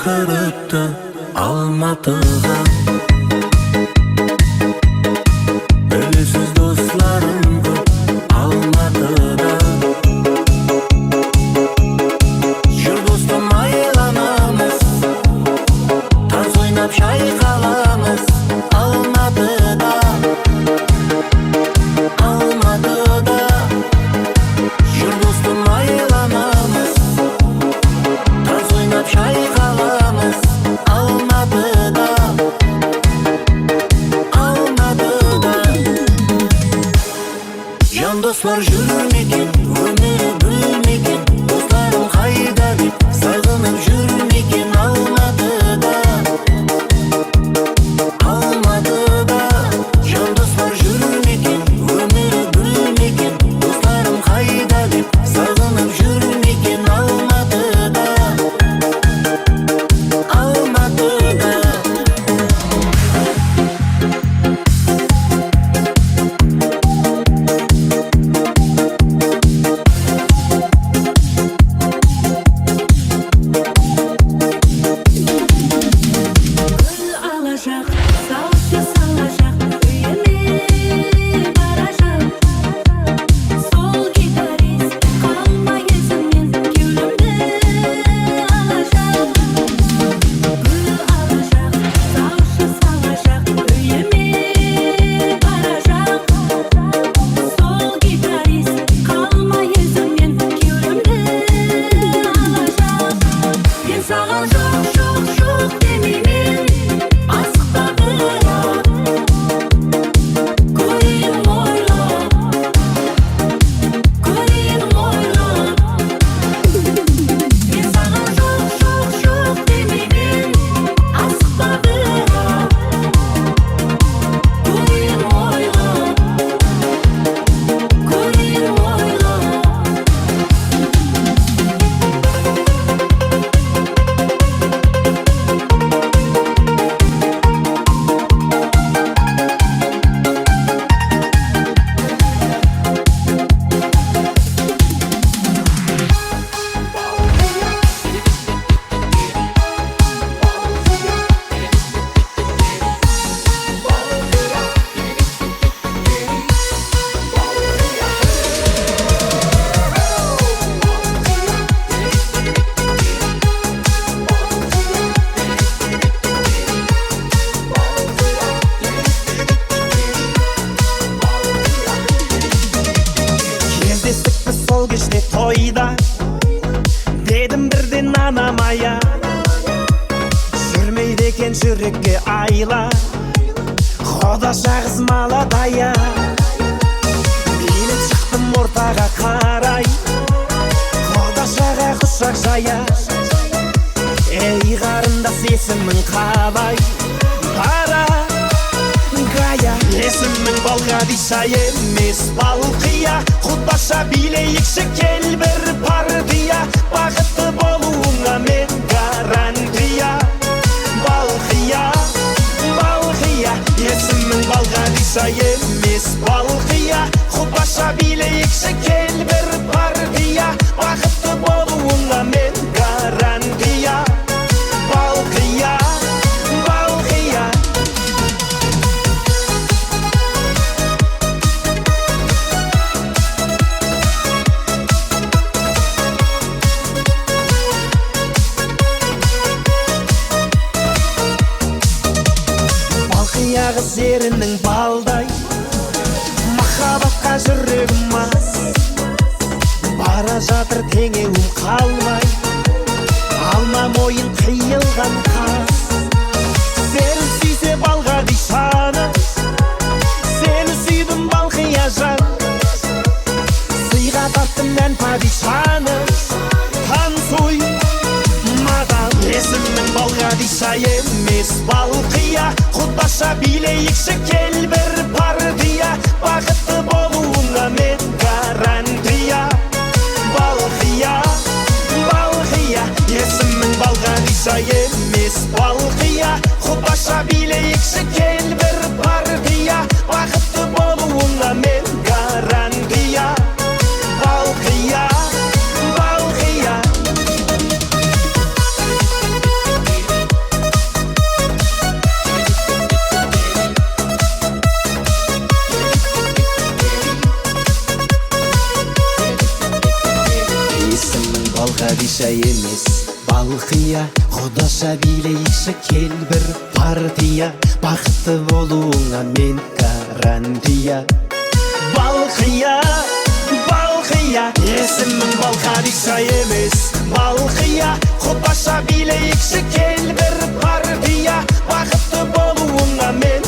шақырыпты Алматыға. Білесіз достарым көп Алматыда. Жүр достым айланамыз, таз ойнап шайқаламыз Алматыда. Алматыда. Жүр достым айланамыз, таз ойнап шайқаламыз Алматыда. Алматыда. Жан достар жүрмекен, өмірі бүлмекен, достарым қайда деп сағынып жүрмекен Алматыда. Алматыда. Жан достар жүрмекен, өмірі бүлмекен, достарым қайда деп сағынып жүрмекен Алматыда. Алматыда. Gül alacak, salça salacak, üyeme varacak. Sol gitarist kalma yüzümün gülümde alacak. Gül alacak, salça salacak, üyeme varacak. Sol gitarist kalma yüzümün gülümde alacak. Ben sana çok çok çok demeyeyim, asla bırak. Koyun oyla, koyun oyla. Ben sana çok çok çok demeyeyim, asla bırak. Koyun oyla, koyun oyla. Кездестікпіз сол кеште тойда, дедім бірден анамая. Жүрмейді екен жүрекке айла, Құдаша қыз маладая. Билеп шықтым ортаға қарай, Құдашаға құшақ жая. Ей қарындас есімің қалай? Бара Гая. Есімің Балқадиша емес Балқия. Құдаша билейікші кел бір партия, бақытты болуыңа мен гарантия. Балқия, Балқия. Есімің Балқадиша емес Балқия. Құдаша билейікші кел бір партия, бақытты болуыңа мен гарантия. Балқия, Балқия. Балқия қыз ерінің балдай, махаббатқа жүрегім мас. Бара жатыр теңеуім қалмай, алма мойын қиылған қас. Сені сүйсе Балқадишаны, сені сүйдім Балқия жан. Сыйға тарттым мән падишаны, танцуй мадам. Есімің Балқадиша емес Балқия. Құдаша билейікші кел бір партия, бақытты болуыңа мен гарантия. Балқия, Балқия. Есімің Балқадиша емес Балқия. Құдаша билейікші кел бір партия, бақытты болуыңа мен гарантия. Балқия, Балқия. Падиша емес балқия, құдаша билейікші кел бір партия. Бақытты болуыңа мен гарантия. Балқия, балқия, есімім Балқадиша емес балқия. Құдаша билейікші кел бір партия. Бақытты болуыңа мен